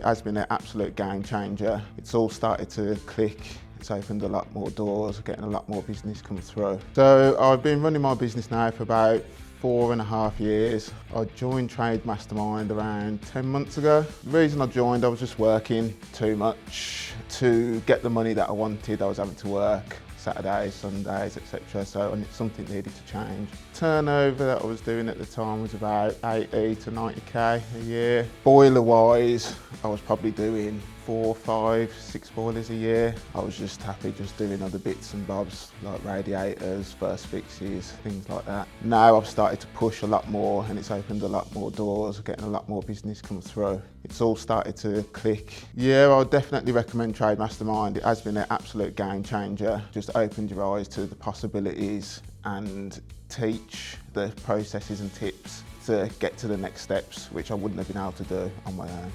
has been an absolute game changer. It's all started to click. It's opened a lot more doors, getting a lot more business come through. So I've been running my business now for about 4.5 years. I joined Trade Mastermind around 10 months ago. The reason I joined, I was just working too much to get the money that I wanted. I was having to work Saturdays, Sundays, etc. So something needed to change. Turnover that I was doing at the time was about 80 to 90k a year. Boiler wise, I was probably doing 4, 5, 6 boilers a year. I was just happy just doing other bits and bobs like radiators, first fixes, things like that. Now I've started to push a lot more and it's opened a lot more doors, getting a lot more business come through. It's all started to click. Yeah, I would definitely recommend Trade Mastermind. It has been an absolute game changer. Just opened your eyes to the possibilities and teach the processes and tips to get to the next steps, which I wouldn't have been able to do on my own.